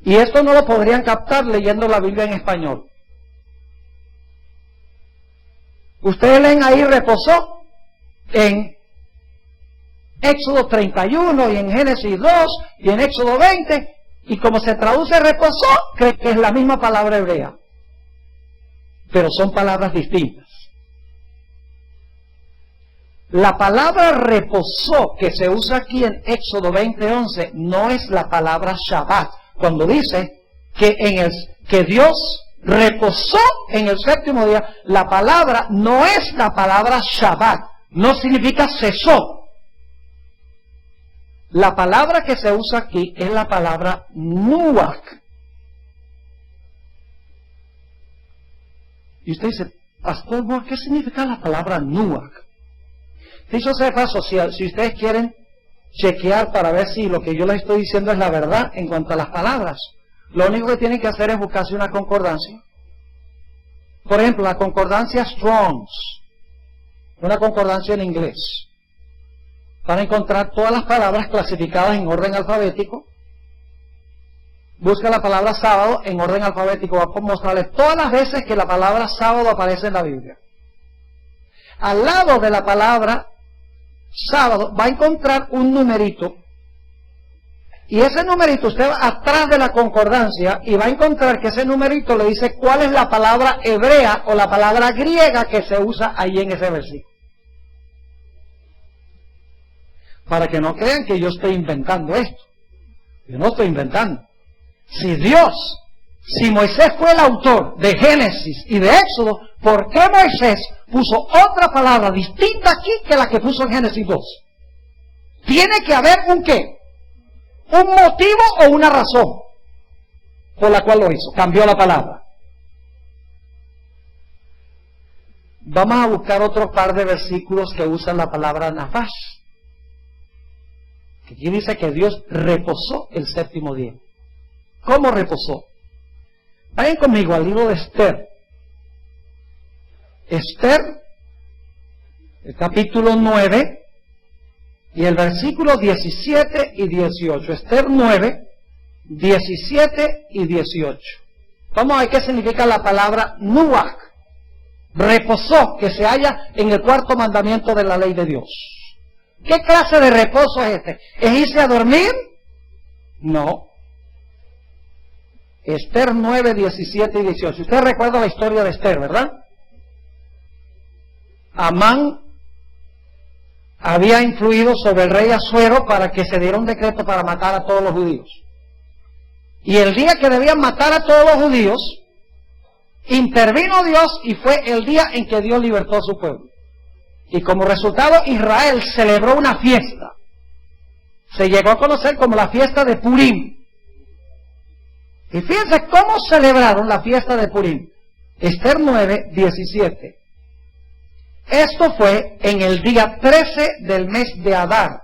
Y esto no lo podrían captar leyendo la Biblia en español. Ustedes leen ahí reposó en Éxodo 31 y en Génesis 2 y en Éxodo 20, y como se traduce reposó, creen que es la misma palabra hebrea, pero son palabras distintas. La palabra reposó que se usa aquí en Éxodo 20:11 no es la palabra Shabbat, cuando dice que Dios reposó en el séptimo día. La palabra no es la palabra Shabbat, no significa cesó. La palabra que se usa aquí es la palabra Nuach. Y usted dice, Pastor, ¿qué significa la palabra Nuach? Dicho sea de paso, si ustedes quieren chequear para ver si lo que yo les estoy diciendo es la verdad en cuanto a las palabras, lo único que tienen que hacer es buscarse una concordancia. Por ejemplo, la concordancia Strong's, una concordancia en inglés. Van a encontrar todas las palabras clasificadas en orden alfabético. Busca la palabra sábado en orden alfabético. Va a mostrarles todas las veces que la palabra sábado aparece en la Biblia. Al lado de la palabra sábado va a encontrar un numerito. Y ese numerito usted va atrás de la concordancia y va a encontrar que ese numerito le dice cuál es la palabra hebrea o la palabra griega que se usa ahí en ese versículo. Para que no crean que yo estoy inventando esto. Yo no estoy inventando. Si Moisés fue el autor de Génesis y de Éxodo, ¿por qué Moisés puso otra palabra distinta aquí que la que puso en Génesis 2? Tiene que haber un qué. Un motivo o una razón por la cual lo hizo. Cambió la palabra. Vamos a buscar otro par de versículos que usan la palabra nafash. Que aquí dice que Dios reposó el séptimo día. ¿Cómo reposó? Vayan conmigo al libro de Esther. Esther, el capítulo 9, y el versículo 17 y 18. Esther 9, 17 y 18. Vamos a ver qué significa la palabra Nuach. Reposó, que se halla en el cuarto mandamiento de la ley de Dios. ¿Qué clase de reposo es este? ¿Es irse a dormir? No. Esther 9, 17 y 18. Usted recuerda la historia de Esther, ¿verdad? Amán había influido sobre el rey Asuero para que se diera un decreto para matar a todos los judíos. Y el día que debían matar a todos los judíos, intervino Dios y fue el día en que Dios libertó a su pueblo. Y como resultado, Israel celebró una fiesta. Se llegó a conocer como la fiesta de Purim. Y fíjense cómo celebraron la fiesta de Purim. Esther 9, 17. Esto fue en el día 13 del mes de Adar.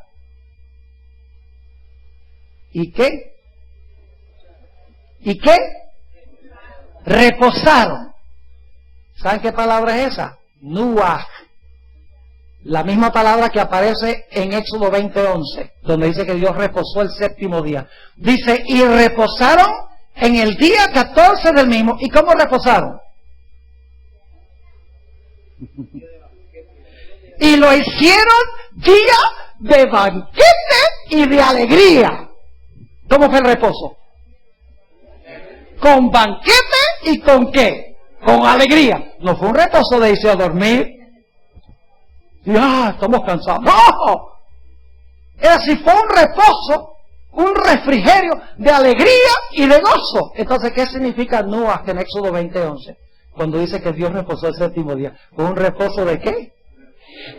¿Y qué? ¿Y qué? Reposaron. ¿Saben qué palabra es esa? Nuach. La misma palabra que aparece en Éxodo 20:11, donde dice que Dios reposó el séptimo día. Dice, y reposaron en el día 14 del mismo. ¿Y cómo reposaron? Y lo hicieron día de banquete y de alegría. ¿Cómo fue el reposo? Con banquete y con ¿qué? Con alegría. No fue un reposo de irse a dormir. Ya, estamos cansados. ¡No! Es decir, fue un reposo, un refrigerio de alegría y de gozo. Entonces, ¿qué significa Nuach en Éxodo 20:11? Cuando dice que Dios reposó el séptimo día. ¿Fue un reposo de qué?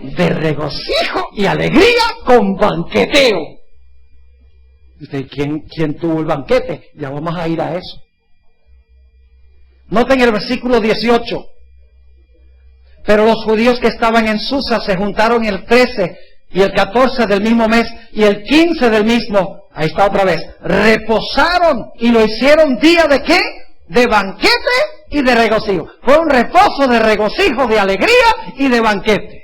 De regocijo y alegría con banqueteo. ¿Usted quién tuvo el banquete? Ya vamos a ir a eso. Noten el versículo 18. Pero los judíos que estaban en Susa se juntaron el 13 y el 14 del mismo mes y el 15 del mismo, ahí está otra vez, reposaron y lo hicieron día de ¿qué? De banquete y de regocijo. Fue un reposo de regocijo, de alegría y de banquete.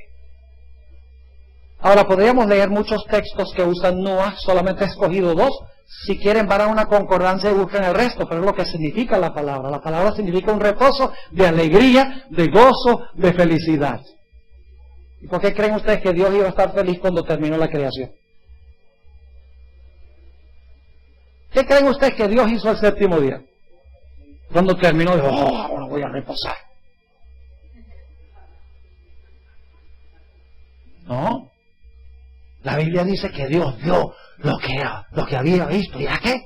Ahora, podríamos leer muchos textos que usan Noah, solamente he escogido 2. Si quieren, van a una concordancia y buscan el resto, pero es lo que significa la palabra. La palabra significa un reposo de alegría, de gozo, de felicidad. ¿Y por qué creen ustedes que Dios iba a estar feliz cuando terminó la creación? ¿Qué creen ustedes que Dios hizo el séptimo día? Cuando terminó, dijo, ahora voy a reposar. No. La Biblia dice que Dios vio lo que había visto. ¿Y a qué?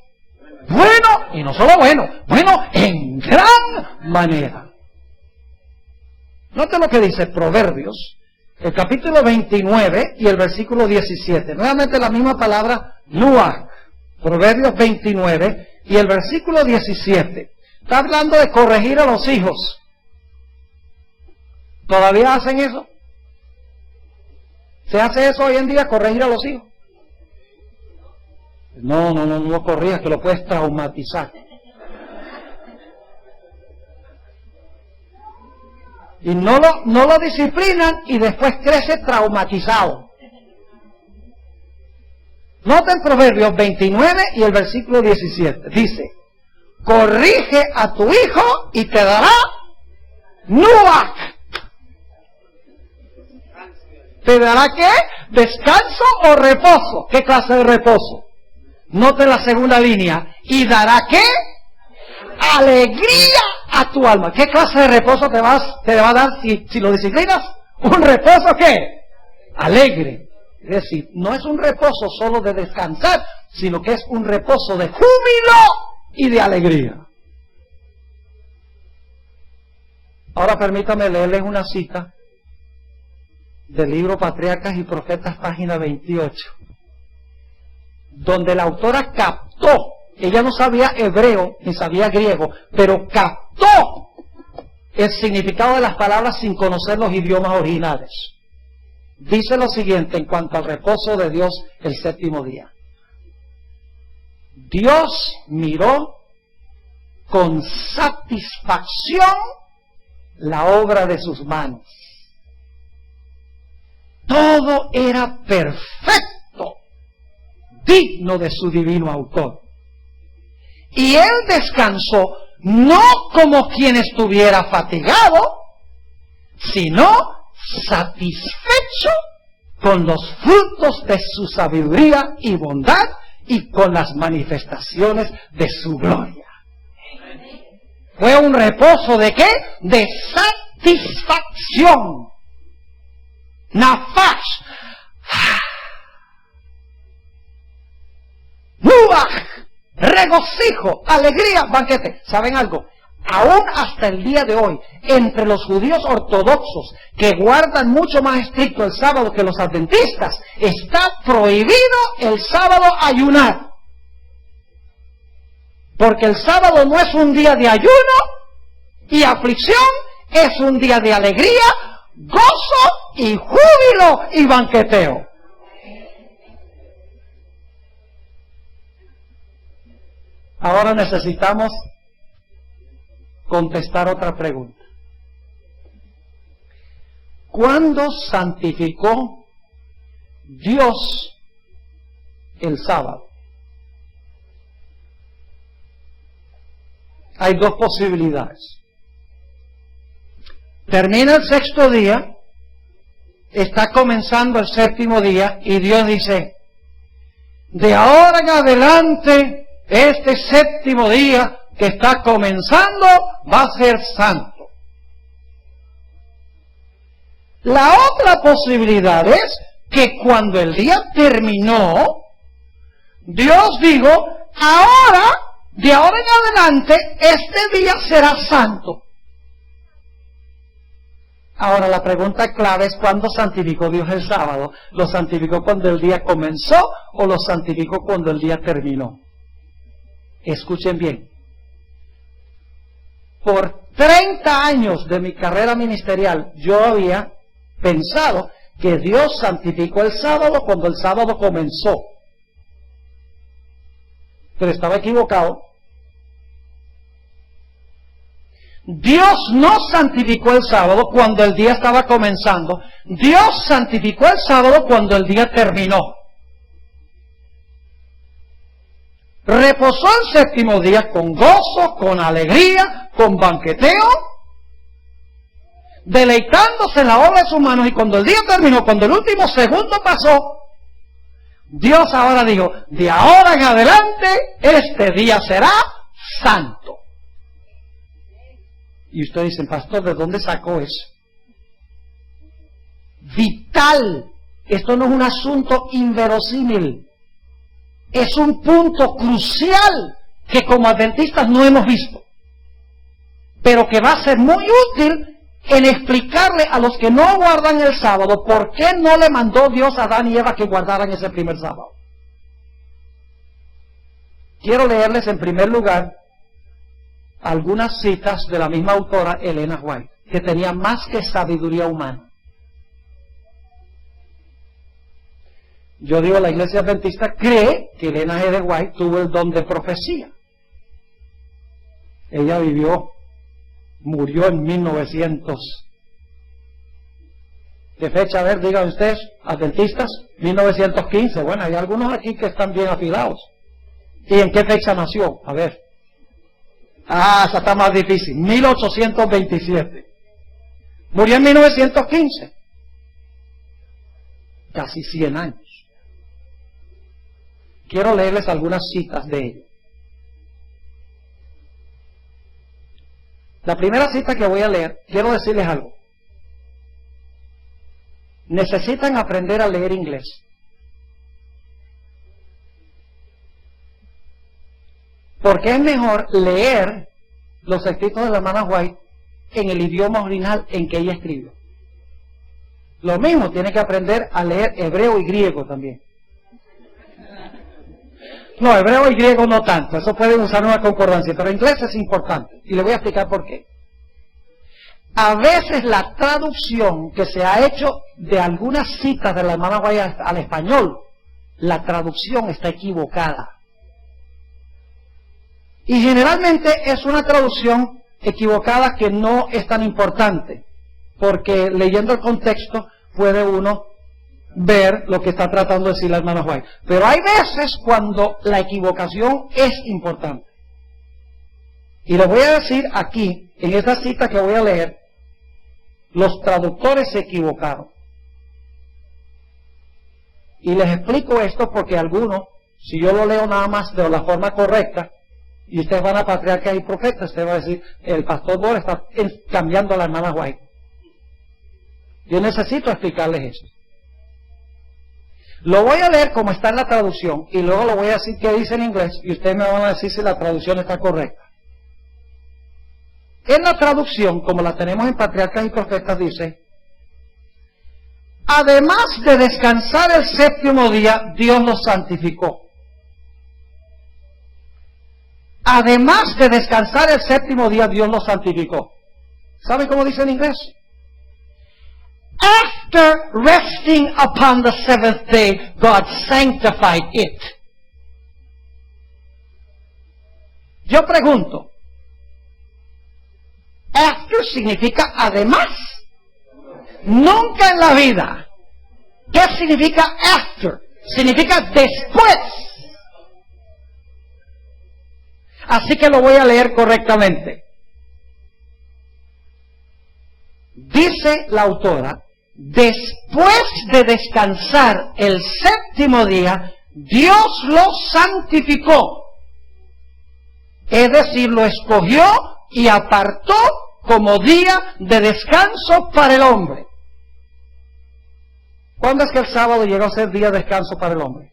Bueno, y no solo bueno, bueno en gran manera. Note lo que dice Proverbios, el capítulo 29 y el versículo 17. Nuevamente la misma palabra, Nuach. Proverbios 29 y el versículo 17. Está hablando de corregir a los hijos. ¿Todavía hacen eso? ¿Se hace eso hoy en día, corregir a los hijos? No lo corrijas, que lo puedes traumatizar. Y no lo disciplinan y después crece traumatizado. Noten Proverbios 29 y el versículo 17. Dice, corrige a tu hijo y te dará Nuach. ¿Te dará qué? ¿Descanso o reposo? ¿Qué clase de reposo? Note la segunda línea. ¿Y dará qué? Alegría a tu alma. ¿Qué clase de reposo te va a dar si lo disciplinas? ¿Un reposo qué? Alegre. Es decir, no es un reposo solo de descansar, sino que es un reposo de júbilo y de alegría. Ahora permítame leerles una cita del libro Patriarcas y Profetas, página 28, donde la autora captó, ella no sabía hebreo ni sabía griego, pero captó el significado de las palabras sin conocer los idiomas originales. Dice lo siguiente en cuanto al reposo de Dios el séptimo día. Dios miró con satisfacción la obra de sus manos. Todo era perfecto, digno de su divino autor. Y él descansó no como quien estuviera fatigado, sino satisfecho con los frutos de su sabiduría y bondad y con las manifestaciones de su gloria. Fue un reposo ¿de qué? De satisfacción. Nafash. Nuach. Regocijo, alegría, banquete. ¿Saben algo? Aún hasta el día de hoy, entre los judíos ortodoxos, que guardan mucho más estricto el sábado que los adventistas, está prohibido el sábado ayunar. Porque el sábado no es un día de ayuno y aflicción, es un día de alegría, gozo y júbilo y banqueteo. Ahora necesitamos contestar otra pregunta. ¿Cuándo santificó Dios el sábado? Hay dos posibilidades. Termina el sexto día, está comenzando el séptimo día y Dios dice, de ahora en adelante, este séptimo día que está comenzando va a ser santo. La otra posibilidad es que cuando el día terminó, Dios dijo, ahora, de ahora en adelante, este día será santo. Ahora la pregunta clave es ¿cuándo santificó Dios el sábado? ¿Lo santificó cuando el día comenzó o lo santificó cuando el día terminó? Escuchen bien. Por 30 años de mi carrera ministerial yo había pensado que Dios santificó el sábado cuando el sábado comenzó. Pero estaba equivocado. Dios no santificó el sábado cuando el día estaba comenzando. Dios santificó el sábado cuando el día terminó. Reposó el séptimo día con gozo, con alegría, con banqueteo, deleitándose en la obra de sus manos. Y cuando el día terminó, cuando el último segundo pasó, Dios ahora dijo, de ahora en adelante, este día será santo. Y ustedes dicen, pastor, ¿de dónde sacó eso? Vital. Esto no es un asunto inverosímil. Es un punto crucial que como adventistas no hemos visto, pero que va a ser muy útil en explicarle a los que no guardan el sábado por qué no le mandó Dios a Adán y Eva que guardaran ese primer sábado. Quiero leerles en primer lugar algunas citas de la misma autora, Elena White, que tenía más que sabiduría humana. Yo digo, la iglesia adventista cree que Elena G. White tuvo el don de profecía. Ella murió en 1900. ¿Qué fecha? A ver, digan ustedes, adventistas, 1915. Bueno, hay algunos aquí que están bien afilados. ¿Y en qué fecha nació? A ver. Esa está más difícil. 1827. Murió en 1915. Casi 100 años. Quiero leerles algunas citas de ella. La primera cita que voy a leer, quiero decirles algo. Necesitan aprender a leer inglés. Porque es mejor leer los escritos de la hermana White en el idioma original en que ella escribió. Lo mismo, tiene que aprender a leer hebreo y griego también. No, hebreo y griego no tanto, eso pueden usar una concordancia, pero inglés es importante, y le voy a explicar por qué. A veces la traducción que se ha hecho de algunas citas de la hermana White al español, la traducción está equivocada. Y generalmente es una traducción equivocada que no es tan importante, porque leyendo el contexto puede uno ver lo que está tratando de decir la hermana White. Pero hay veces cuando la equivocación es importante. Y lo voy a decir aquí, en esta cita que voy a leer, los traductores se equivocaron. Y les explico esto porque algunos, si yo lo leo nada más de la forma correcta, y ustedes van a Patriarcas y Profetas, usted va a decir, el pastor Bohr está cambiando a la hermana White. Yo necesito explicarles eso. Lo voy a leer como está en la traducción y luego lo voy a decir qué dice en inglés y ustedes me van a decir si la traducción está correcta. En la traducción, como la tenemos en Patriarcas y Profetas, dice: además de descansar el séptimo día, Dios lo santificó. Además de descansar el séptimo día, Dios lo santificó. ¿Sabe cómo dice en inglés? After resting upon the seventh day, God sanctified it. Yo pregunto, after significa además. Nunca en la vida. ¿Qué significa after? Significa después. Así que lo voy a leer correctamente. Dice la autora, después de descansar el séptimo día, Dios lo santificó. Es decir, lo escogió y apartó como día de descanso para el hombre. ¿Cuándo es que el sábado llegó a ser día de descanso para el hombre?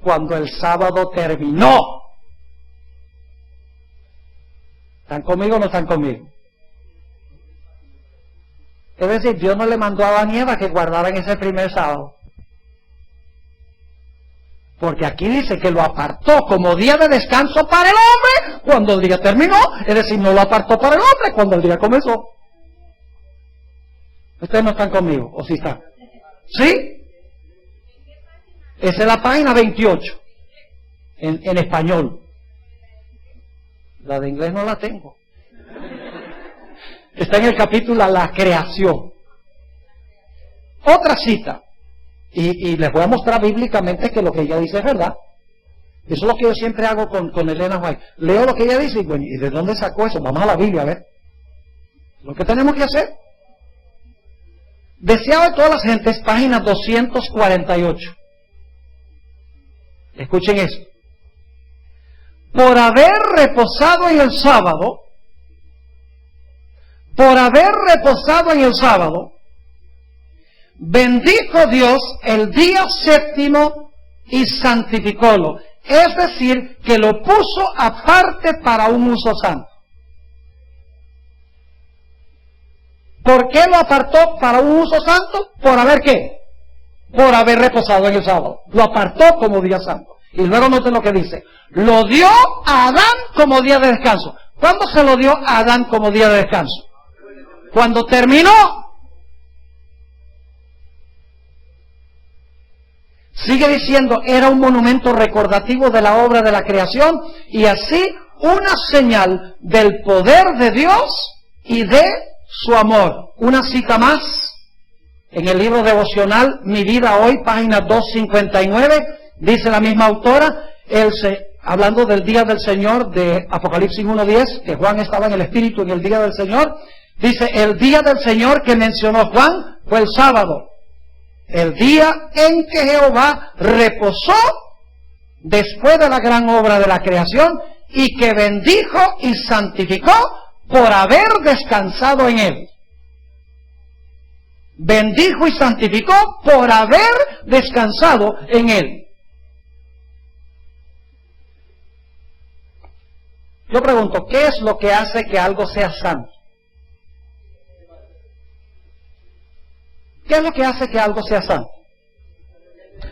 Cuando el sábado terminó. ¿Están conmigo o no están conmigo? Es decir, Dios no le mandó a Adán y Eva que guardaran ese primer sábado. Porque aquí dice que lo apartó como día de descanso para el hombre cuando el día terminó. Es decir, no lo apartó para el hombre cuando el día comenzó. ¿Ustedes no están conmigo? ¿O sí están? ¿Sí? Esa es la página 28. En español. La de inglés no la tengo. Está en el capítulo La creación. Otra cita. Y les voy a mostrar bíblicamente que lo que ella dice es verdad. Eso es lo que yo siempre hago con Elena White. Leo lo que ella dice y bueno, ¿y de dónde sacó eso? Vamos a la Biblia a ver. Lo que tenemos que hacer. Deseado de todas las gentes, página 248. Escuchen esto. Por haber reposado en el sábado, bendijo Dios el día séptimo y santificólo. Es decir, que lo puso aparte para un uso santo. ¿Por qué lo apartó para un uso santo? ¿Por haber qué? Por haber reposado en el sábado. Lo apartó como día santo. Y luego noten lo que dice. Lo dio a Adán como día de descanso. ¿Cuándo se lo dio a Adán como día de descanso? Cuando terminó. Sigue diciendo, era un monumento recordativo de la obra de la creación y así una señal del poder de Dios y de su amor. Una cita más en el libro devocional Mi Vida Hoy, página 259, dice la misma autora, hablando del día del Señor de Apocalipsis 1:10, que Juan estaba en el Espíritu en el día del Señor, dice, el día del Señor que mencionó Juan fue el sábado, el día en que Jehová reposó después de la gran obra de la creación y que bendijo y santificó por haber descansado en él. Bendijo y santificó por haber descansado en él. Yo pregunto, ¿qué es lo que hace que algo sea santo? ¿Qué es lo que hace que algo sea santo?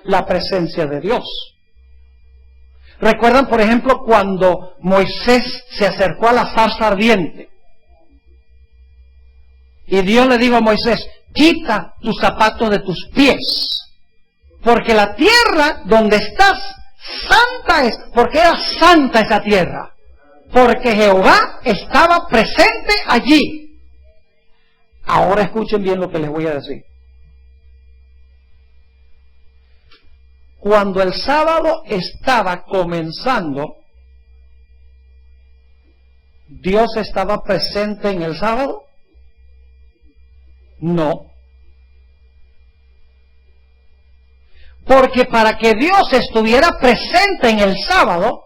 La presencia de Dios. ¿Recuerdan, por ejemplo, cuando Moisés se acercó a la zarza ardiente? Y Dios le dijo a Moisés, quita tus zapatos de tus pies, porque la tierra donde estás, santa es. ¿Por qué era santa esa tierra? Porque Jehová estaba presente allí. Ahora escuchen bien lo que les voy a decir. Cuando el sábado estaba comenzando, ¿Dios estaba presente en el sábado? No. Porque para que Dios estuviera presente en el sábado,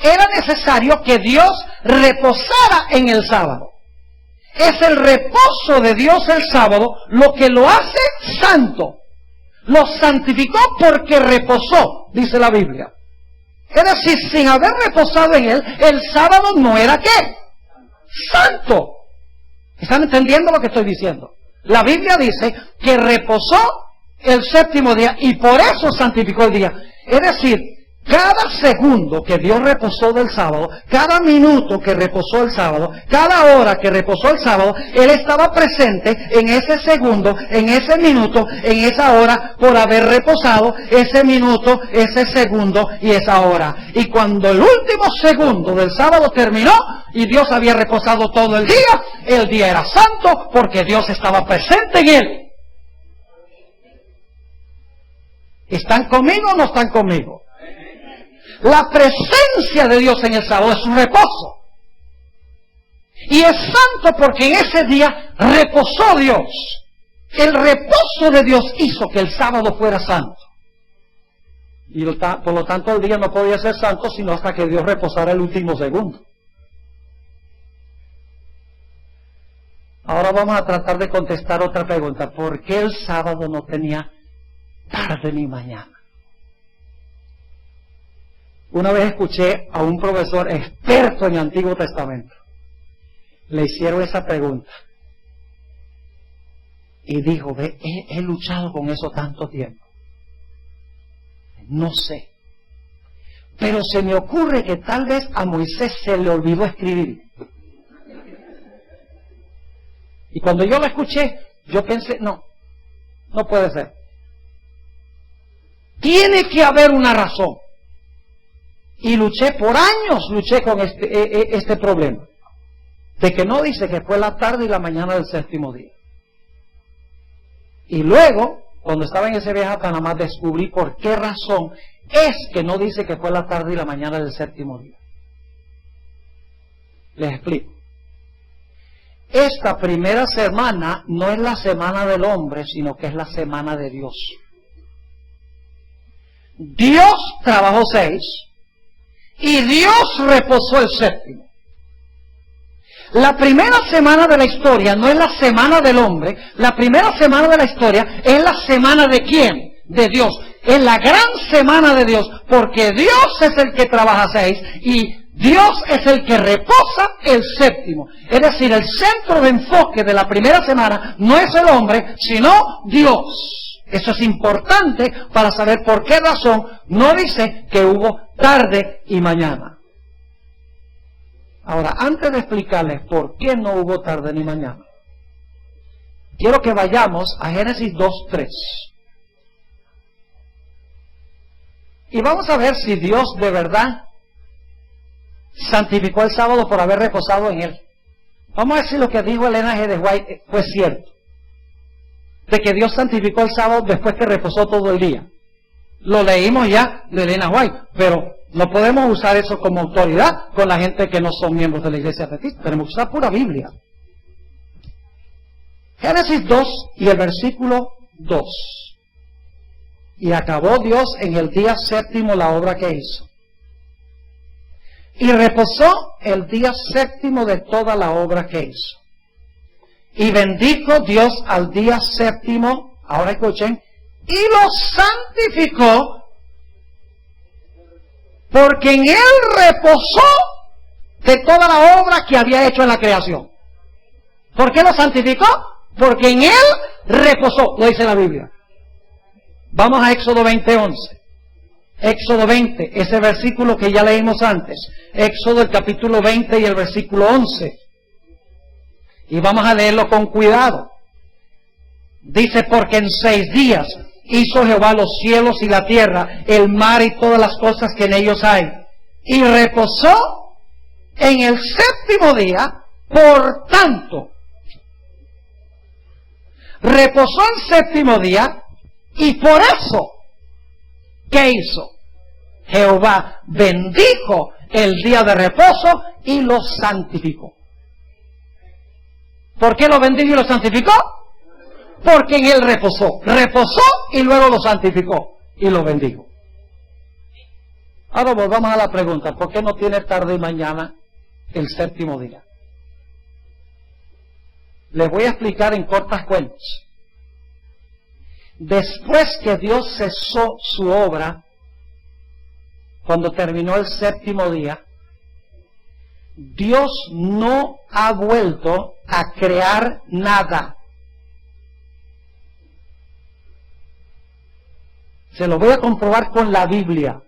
era necesario que Dios reposara en el sábado. Es el reposo de Dios el sábado lo que lo hace santo. Lo santificó porque reposó, dice la Biblia. Es decir, sin haber reposado en él, el sábado no era ¿qué? Santo. ¿Están entendiendo lo que estoy diciendo? La Biblia dice que reposó el séptimo día y por eso santificó el día. Es decir, cada segundo que Dios reposó del sábado, cada minuto que reposó el sábado, cada hora que reposó el sábado, Él estaba presente en ese segundo, en ese minuto, en esa hora, por haber reposado ese minuto, ese segundo y esa hora. Y cuando el último segundo del sábado terminó y Dios había reposado todo el día era santo porque Dios estaba presente en él. ¿Están conmigo o no están conmigo? La presencia de Dios en el sábado es su reposo. Y es santo porque en ese día reposó Dios. El reposo de Dios hizo que el sábado fuera santo. Y por lo tanto el día no podía ser santo sino hasta que Dios reposara el último segundo. Ahora vamos a tratar de contestar otra pregunta. ¿Por qué el sábado no tenía tarde ni mañana? Una vez escuché a un profesor experto en el Antiguo Testamento. Le hicieron esa pregunta. Y dijo, he luchado con eso tanto tiempo. No sé. Pero se me ocurre que tal vez a Moisés se le olvidó escribir. Y cuando yo lo escuché, yo pensé, no puede ser. Tiene que haber una razón. Y luché por años, luché con este problema. De que no dice que fue la tarde y la mañana del séptimo día. Y luego, cuando estaba en ese viaje a Panamá, descubrí por qué razón es que no dice que fue la tarde y la mañana del séptimo día. Les explico. Esta primera semana no es la semana del hombre, sino que es la semana de Dios. Dios trabajó 6 y Dios reposó el séptimo. La primera semana de la historia no es la semana del hombre, la primera semana de la historia es la semana de ¿quién? De Dios. Es la gran semana de Dios, porque Dios es el que trabaja 6 y Dios es el que reposa el séptimo. Es decir, el centro de enfoque de la primera semana no es el hombre, sino Dios. Eso es importante para saber por qué razón no dice que hubo tarde y mañana. Ahora, antes de explicarles por qué no hubo tarde ni mañana, quiero que vayamos a Génesis 2:3. Y vamos a ver si Dios de verdad santificó el sábado por haber reposado en él. Vamos a ver si lo que dijo Elena G. de White fue cierto. De que Dios santificó el sábado después que reposó todo el día. Lo leímos ya de Elena White, pero no podemos usar eso como autoridad con la gente que no son miembros de la iglesia adventista. Tenemos que usar pura Biblia. Génesis 2 y el versículo 2. Y acabó Dios en el día séptimo la obra que hizo. Y reposó el día séptimo de toda la obra que hizo. Y bendijo Dios al día séptimo, ahora escuchen, y lo santificó, porque en él reposó de toda la obra que había hecho en la creación. ¿Por qué lo santificó? Porque en él reposó, lo dice la Biblia. Vamos a Éxodo 20:11. Éxodo 20, ese versículo que ya leímos antes. Éxodo el capítulo 20 y el versículo 11. Y vamos a leerlo con cuidado. Dice, porque en 6 días hizo Jehová los cielos y la tierra, el mar y todas las cosas que en ellos hay. Y reposó en el séptimo día, por tanto. Reposó el séptimo día y por eso, ¿qué hizo? Jehová bendijo el día de reposo y lo santificó. ¿Por qué lo bendijo y lo santificó? Porque en él reposó. Reposó y luego lo santificó y lo bendijo. Ahora volvamos a la pregunta, ¿por qué no tiene tarde y mañana el séptimo día? Les voy a explicar en cortas cuentas. Después que Dios cesó su obra, cuando terminó el séptimo día, Dios no ha vuelto a crear nada. Se lo voy a comprobar con la Biblia.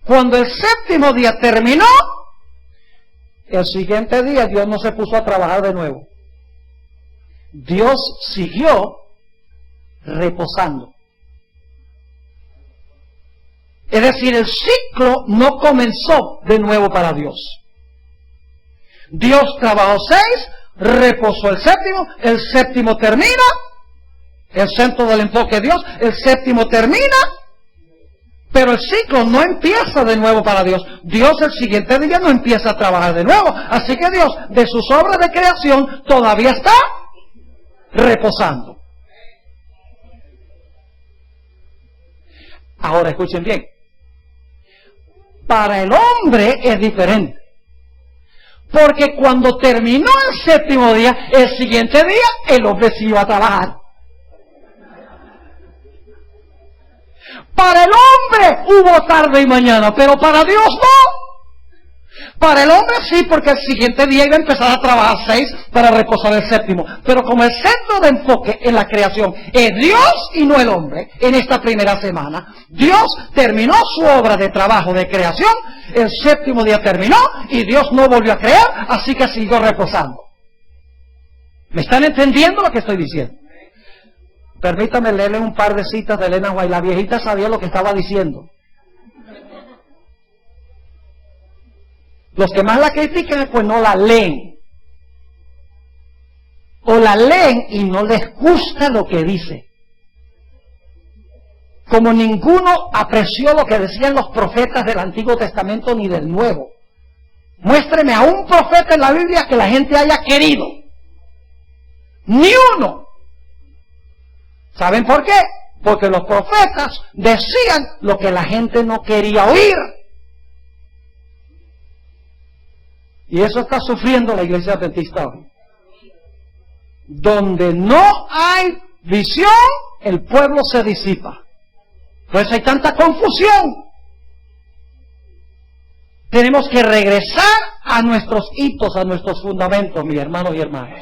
Cuando el séptimo día terminó, el siguiente día Dios no se puso a trabajar de nuevo. Dios siguió reposando. Es decir, el ciclo no comenzó de nuevo para Dios. Dios trabajó 6, reposó el séptimo termina, el centro del enfoque de Dios, el séptimo termina, pero el ciclo no empieza de nuevo para Dios. Dios el siguiente día no empieza a trabajar de nuevo. Así que Dios, de sus obras de creación, todavía está reposando. Ahora escuchen bien. Para el hombre es diferente. Porque cuando terminó el séptimo día, el siguiente día, el hombre sí iba a trabajar. Para el hombre hubo tarde y mañana, pero para Dios no. Para el hombre sí, porque el siguiente día iba a empezar a trabajar 6 para reposar el séptimo. Pero como el centro de enfoque en la creación es Dios y no el hombre, en esta primera semana, Dios terminó su obra de trabajo de creación, el séptimo día terminó y Dios no volvió a crear, así que siguió reposando. ¿Me están entendiendo lo que estoy diciendo? Permítame leerle un par de citas de Elena White. La viejita sabía lo que estaba diciendo. Los que más la critican pues no la leen. O la leen y no les gusta lo que dice. Como ninguno apreció lo que decían los profetas del Antiguo Testamento ni del Nuevo. Muéstreme a un profeta en la Biblia que la gente haya querido. Ni uno. ¿Saben por qué? Porque los profetas decían lo que la gente no quería oír. Y eso está sufriendo la iglesia adventista hoy. Donde no hay visión, el pueblo se disipa. Pues hay tanta confusión. Tenemos que regresar a nuestros hitos, a nuestros fundamentos, mis hermanos y hermanas.